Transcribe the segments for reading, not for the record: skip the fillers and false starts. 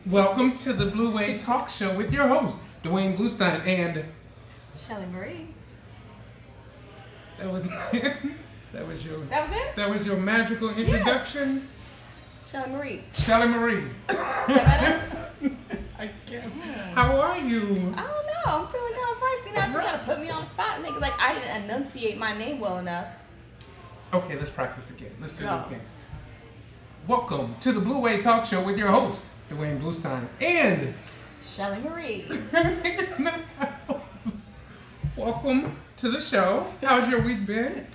Welcome to the Blue Wave Talk Show with your host, Duane Bluestein, and Shelley Marie. that was that was your That was it? that was your magical introduction, Shelley Marie. Shelley Marie. Is that better? I guess. How are you? I don't know. I'm feeling kind of feisty now. You gotta put me on the spot and make it like I didn't enunciate my name well enough. Okay, let's practice again. Let's do No. it again. Welcome to the Blue Wave Talk Show with your host, Duane Bluestein, and Shelley Marie. welcome to the show. How's your week been?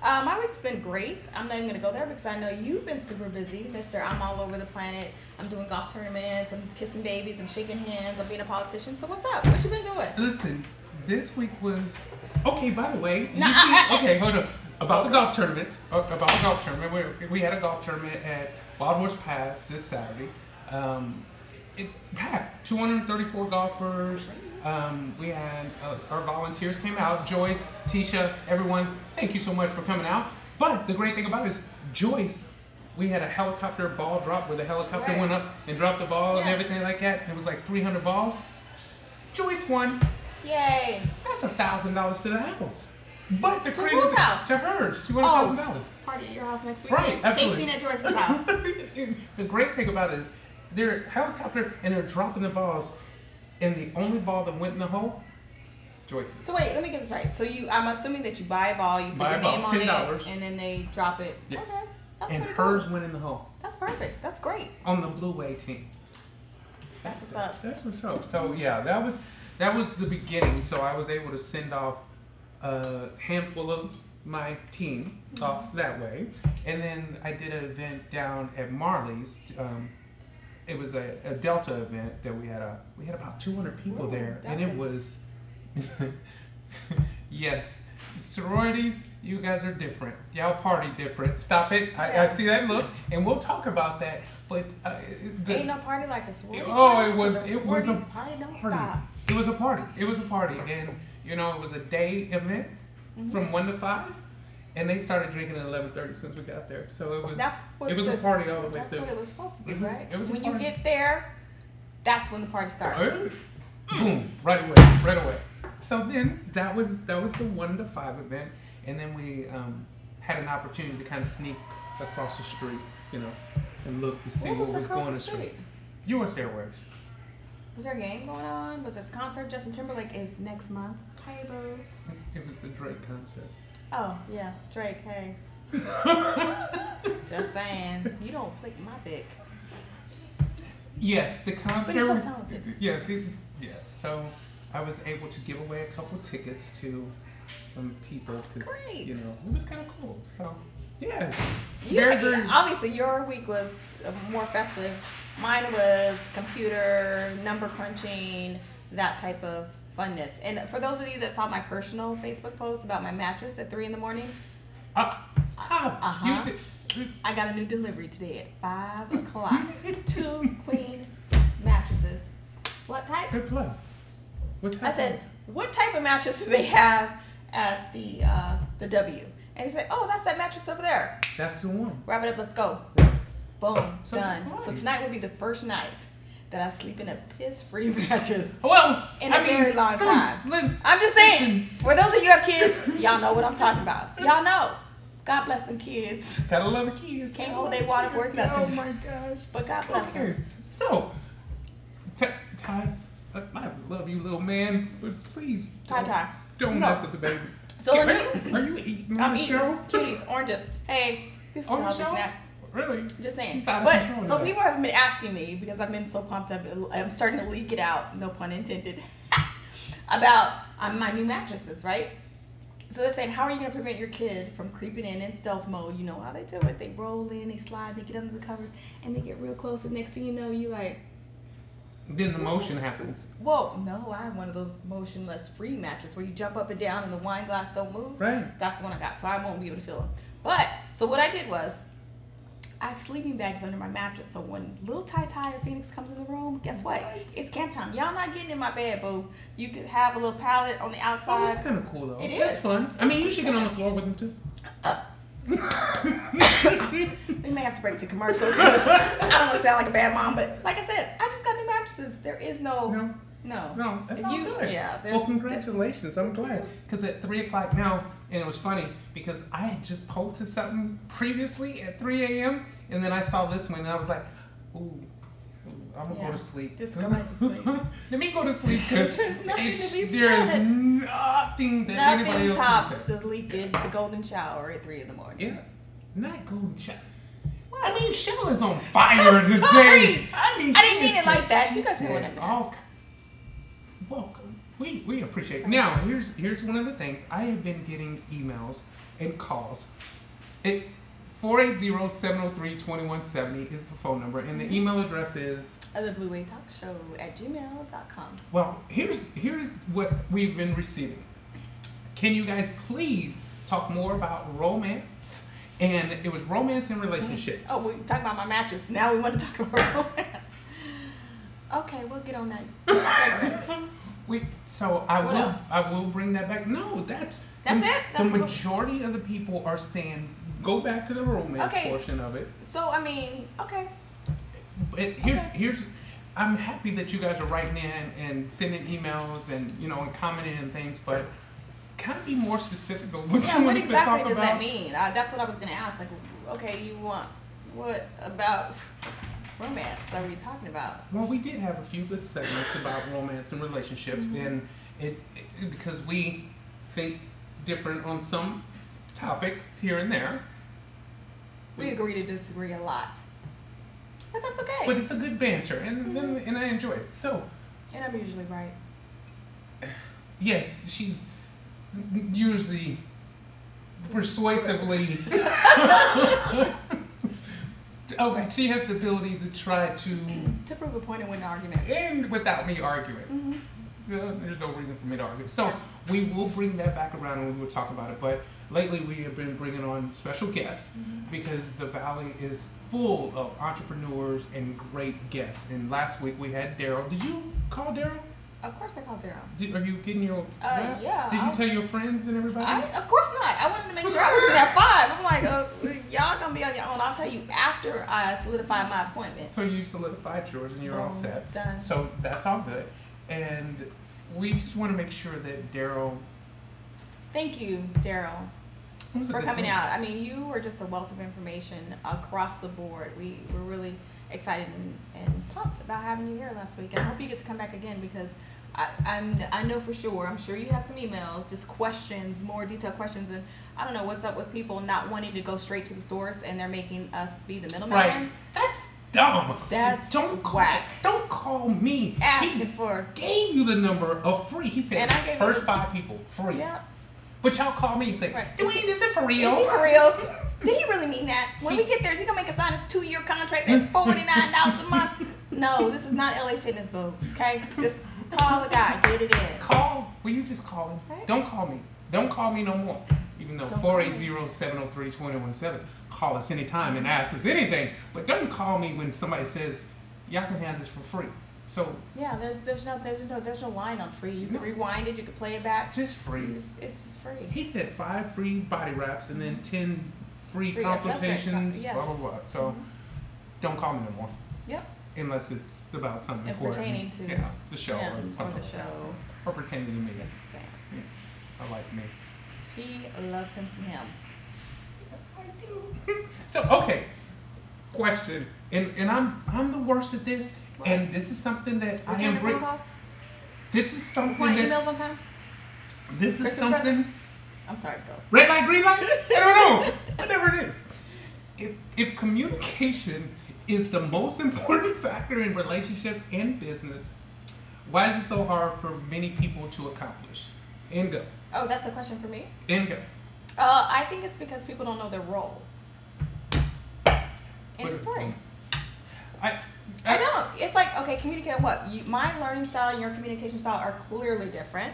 My week's been great. I'm not even gonna go there because I know you've been super busy, Mister. I'm all over the planet. I'm doing golf tournaments. I'm kissing babies. I'm shaking hands. I'm being a politician. So what's up? What you been doing? Listen, this week was okay. By the way, did No, you see? Okay, hold up. About the golf tournaments. About the golf tournament. We had a golf tournament at Wild Horse Pass this Saturday. It packed. 234 golfers. We had our volunteers came out. Joyce, Tisha, everyone. Thank you so much for coming out. But the great thing about it is Joyce. We had a helicopter ball drop where the helicopter went up and dropped the ball and everything like that. It was like 300 balls. Joyce won. Yay! That's $1,000 to the house. But the To crazy whose house? to hers. She won $1,000. Party at your house next week. Right, absolutely. Tasting at Joyce's house. The great thing about it is they're helicopter and they're dropping the balls, and the only ball that went in the hole, Joyce's. So wait, let me get this right. So I'm assuming that you buy a ball, you put Buy your a ball, name on $10. it, and then they drop it. Yes. Okay. That's And pretty hers cool. went in the hole That's perfect. That's great. on the Blue Way team. That's what's up. That's what's up. So yeah, that was the beginning. So I was able to send off a handful of my team off that way, and then I did an event down at Marley's. It was a Delta event that we had about 200 people there, and it was yes, sororities. You guys are different. Y'all party different. Stop it. I see that look, and we'll talk about that. But Ain't no party like a sorority. oh, party, it was 'cause it was a party. Don't party. stop. It was a party. It was a party, and it was a day event from 1 to 5, and they started drinking at 11:30 since we got there. So it was it was a party all the way That's through. what it was supposed to be, It was- right? it was a When you party. get there, that's when the party starts. Boom! Right away. So then that was the 1 to 5 event, and then we had an opportunity to kind of sneak across the street, and look to see what was across going the on. street? U.S. Airways. Was there a game going on? Was there a concert? Justin Timberlake is next month. Hey, boo. It was the Drake concert. Oh, yeah. Drake, hey. Just saying. You don't flick my dick. Yes, the concert. But he's so talented. Yes. So I was able to give away a couple tickets to some people because Great. it was kind of cool. So yes, Obviously, your week was more festive. Mine was computer, number crunching, that type of funness. And for those of you that saw my personal Facebook post about my mattress at 3 in the morning, Stop. Uh-huh. I got a new delivery today at 5 o'clock. 2 queen mattresses. What type? Good play. What type? I said, what type of mattress do they have at the W? And he said, oh, that's that mattress over there. That's the one. Wrap it up, let's go. Boom, So done. nice. So tonight will be the first night that I sleep in a piss-free mattress. Well, In a very long time. Listen, I'm just saying, for those of you who have kids, y'all know what I'm talking about. Y'all know. God bless them kids. gotta love the kids. Can't hold their water for nothing. Oh my gosh. But God bless Okay, them. so Ty, I love you, little man, but please don't No. mess with the baby. So are you eating on I'm the eating show? cuties, oranges. Hey, this is On a the healthy show? snack. Really? Just saying. She's out of But control so today. people have been asking me because I've been so pumped up. I'm starting to leak it out, no pun intended, about my new mattresses, right? So they're saying, how are you going to prevent your kid from creeping in stealth mode? You know how they do it. They roll in, they slide, they get under the covers, and they get real close. And next thing you know, you like, Then the motion happens. whoa, no, I have one of those motionless free mattresses where you jump up and down and the wine glass don't move. Right. That's the one I got, so I won't be able to feel them. But, so what I did was, I have sleeping bags under my mattress, so when little Ty or Phoenix comes in the room, guess what? It's camp time. Y'all not getting in my bed, boo. You could have a little pallet on the outside. Oh, that's kind of cool, though. It That's is. fun. I mean, you should get on the floor with them, too. We may have to break to commercial because I don't want to sound like a bad mom, but like I said, I just got new mattresses. There is no. That's all good. Yeah. Well, congratulations. I'm glad. Because at 3 o'clock now, and it was funny because I had just posted something previously at 3 a.m. and then I saw this one and I was like, ooh, I'm going to go to sleep. Just go back to sleep. Let me go to sleep because there's nothing to be there is said. nothing that anybody else tops can say. the leakage, the golden shower at 3 in the morning. Yeah. Not golden shower. What? I mean, Shelley is on fire I'm today. sorry. I mean, I didn't mean it like that. You guys know what I meant. Oh, welcome. We appreciate it. Now, here's one of the things. I have been getting emails and calls. 480-703-2170 is the phone number, and the email address is thebluewavetalkshow@gmail.com. Well, here's what we've been receiving. Can you guys please talk more about romance? And it was romance and relationships. Oh, we talking about my mattress. Now we want to talk about romance. Okay, we'll get on that. I will bring that back. No, that's it. That's the majority of the people are saying go back to the romance portion of it. So I mean, okay. But here's I'm happy that you guys are writing in and sending emails and and commenting and things, but kind of be more specific of what you want to talk about. What exactly does that mean? That's what I was going to ask. Like, okay, you want what about romance are we talking about? Well, we did have a few good segments about romance and relationships, and it because we think different on some topics here and there. We agree to disagree a lot, but that's okay. But it's a good banter, and I enjoy it. So, and I'm usually right. Yes, she's usually persuasively. She has the ability to try to prove a point and win an argument, and without me arguing. There's no reason for me to argue. So we will bring that back around and we will talk about it. But lately we have been bringing on special guests because the Valley is full of entrepreneurs and great guests. And last week we had Daryl. Did you call Daryl? Of course I called Daryl. Are you getting your... yeah. Did you tell your friends and everybody? Of course not. I wanted to make sure I was at 5. I'm like, y'all going to be on your own. I'll tell you after I solidify my appointment. So you solidified yours and you're all set. Done. So that's all good. And we just want to make sure that Daryl... Thank you, Daryl, for coming out. I mean, you were just a wealth of information across the board. We were really excited and pumped about having you here last week. And I hope you get to come back again because I know for sure, I'm sure you have some emails, just questions, more detailed questions, and I don't know what's up with people not wanting to go straight to the source and they're making us be the middleman. Right. That's dumb. That's whack. Don't call me. Asking for. Gave you the number of free. He said first 5 people free. Yeah. But y'all call me and say, Duane, is it for real? Is he for real? Did he really mean that? When we get there, is he going to make us sign his 2-year contract at $49 a month? No, this is not LA Fitness, boo. Okay? Just call the guy. Get it in. Will you just call him? Right. Don't call me. Don't call me no more. Even though 480-703-2117. Call us anytime and ask us anything. But don't call me when somebody says, y'all can have this for free. So yeah, there's no line on free. You can rewind it, you can play it back. Just free. It's just free. He said 5 free body wraps and then 10 free consultations. Yes. Blah blah blah. So don't call me no more. Yep. Unless it's about something important. Pertaining to the show or something. Or the show. Or pertaining to me. Same. Yeah. I like me. He loves him some him. I do. So okay. Question. And I'm the worst at this. What? And this is something that I am bringing. This is something that. Emails on time? This is something. Present? I'm sorry, go. Red light, green light? I don't know. Whatever it is. If communication is the most important factor in relationship and business, why is it so hard for many people to accomplish? And go. Oh, that's a question for me? And go. I think it's because people don't know their role. End of story. I don't. It's like, okay, communicate on what? My learning style and your communication style are clearly different.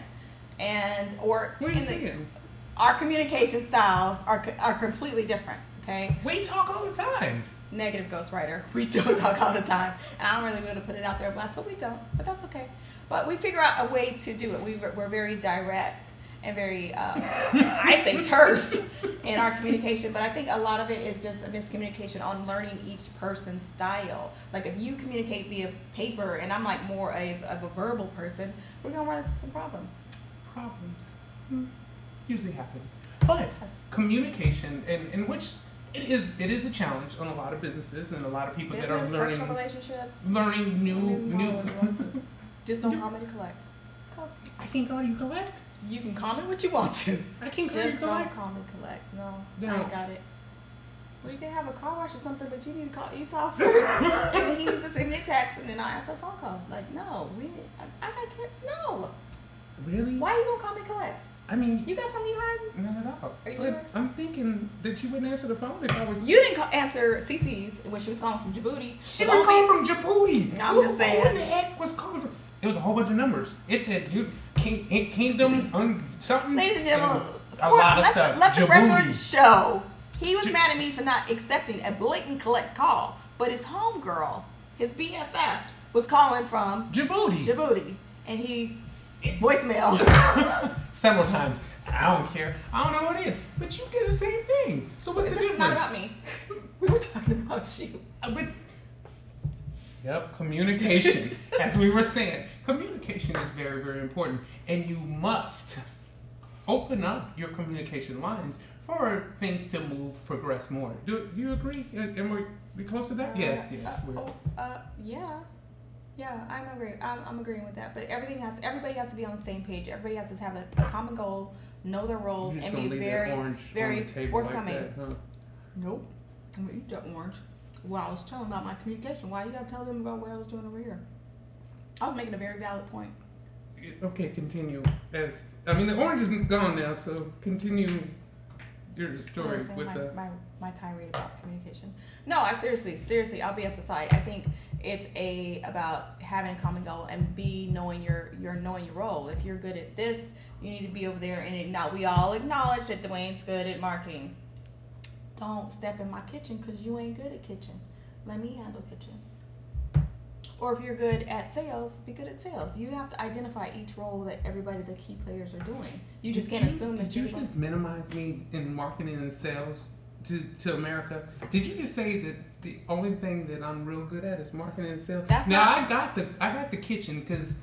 What are you saying? Our communication styles are completely different, okay? We talk all the time. Negative ghostwriter. We don't talk all the time. And I don't really want to put it out there, but we don't. But that's okay. But we figure out a way to do it. We're very direct. and very, I say terse in our communication. But I think a lot of it is just a miscommunication on learning each person's style. Like if you communicate via paper and I'm like more of a verbal person, we're going to run into some problems. Usually happens. But communication, in which it is a challenge on a lot of businesses and a lot of people that are learning personal relationships, learning new. Just don't call me to collect. I can't call you collect. You can call me what you want to. I can't call you collect. Just don't call me collect. No, I ain't got it. We can have a car wash or something, but you need to call Utah first. And then he needs to send me a text, and then I answer a phone call. Like, no, I got no. Really? Why you gonna call me collect? I mean, you got something you hiding? Not at all. Are you but sure? I'm thinking that you wouldn't answer the phone if I was. You didn't answer CC's when she was calling from Djibouti. She was calling from Djibouti. I'm just saying. Who the heck was calling from? It was a whole bunch of numbers. It said Kingdom something. Ladies and gentlemen, a lot of stuff. Let the record show. He was mad at me for not accepting a blatant collect call, but his homegirl, his BFF, was calling from Djibouti, and he voicemail several times. I don't care. I don't know what it is, but you did the same thing. So what's the difference? This is not about me. We were talking about you. Yep, communication. As we were saying, communication is very, very important, and you must open up your communication lines for things to progress more. Do you agree? And we close to that? Yes. Yeah, I'm agreeing with that. But everybody has to be on the same page. Everybody has to have a common goal, know their roles, and be very forthcoming. Like that, huh? Nope. I'm gonna eat that orange. Well, I was telling about my communication. Why you gotta tell them about what I was doing over here? I was making a very valid point. Okay, continue. The orange is gone now, so continue your story with my tirade about communication. No, I seriously, all BS aside, I think it's about having a common goal and knowing your role. If you're good at this, you need to be over there. And now we all acknowledge that Duane's good at marketing. Don't step in my kitchen because you ain't good at kitchen. Let me handle kitchen. Or if you're good at sales, be good at sales. You have to identify each role that the key players are doing. You just can't assume that you just minimize me in marketing and sales to America? Did you just say that the only thing that I'm real good at is marketing and sales? I got the kitchen because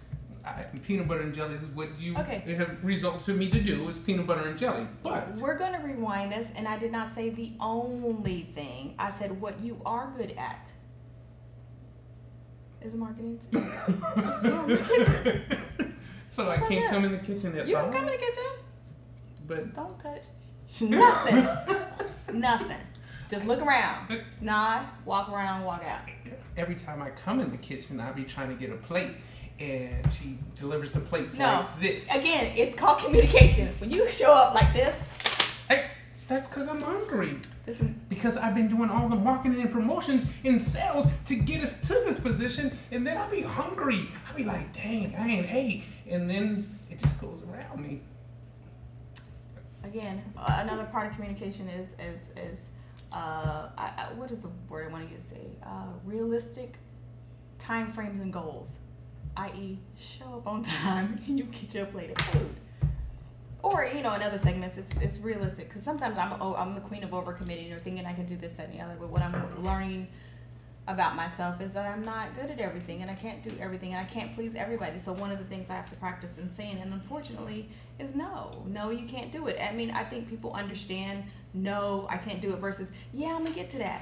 peanut butter and jelly is what you have resulted me to do is peanut butter and jelly. But we're going to rewind this, and I did not say the only thing. I said what you are good at is marketing. So I can't come in the kitchen at all? You can come in the kitchen. But don't touch nothing. Nothing. Just look around, nod, walk around, walk out. Every time I come in the kitchen, I be trying to get a plate, and she delivers the plates like this. Again, it's called communication. When you show up like this, that's because I'm hungry. Listen. Because I've been doing all the marketing and promotions in sales to get us to this position, and then I'll be hungry. I'll be like, dang, I ain't ate, and then it just goes around me. Again, another part of communication is what is the word I want to use? Realistic time frames and goals, i.e., show up on time and you get your plate of food. Or in other segments, it's realistic because sometimes I'm the queen of overcommitting or thinking I can do this, that, and the other. But what I'm learning about myself is that I'm not good at everything and I can't do everything and I can't please everybody. So one of the things I have to practice in saying, and unfortunately, is no, you can't do it. I mean, I think people understand no, I can't do it versus I'm gonna get to that,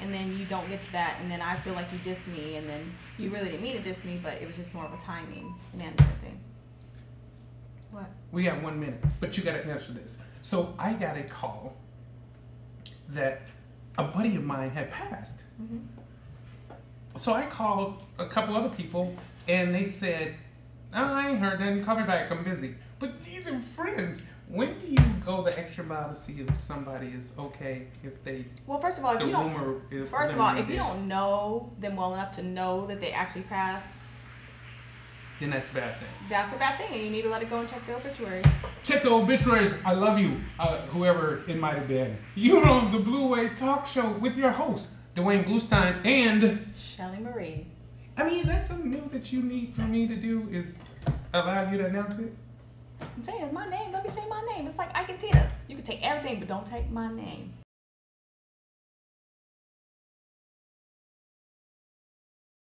and then you don't get to that, and then I feel like you dissed me, and then you really didn't mean to diss me, but it was just more of a timing management thing. What? We have 1 minute, but you got to answer this. So I got a call that a buddy of mine had passed. Mm-hmm. So I called a couple other people, and they said, I ain't heard nothing. Call me back. I'm busy. But these are friends. When do you go the extra mile to see if somebody is okay? If they first of all, if you don't know them well enough to know that they actually passed, then that's a bad thing. That's a bad thing, and you need to let it go and check the obituaries. Check the obituaries. I love you, whoever it might have been. You're on the Blue Wave Talk Show with your host, Duane Bluestein and Shelley Marie. I mean, is that something new that you need for me to do? Is allow you to announce it? I'm saying it's my name. Let me say my name. It's like Ike and Tina. You can take everything, but don't take my name.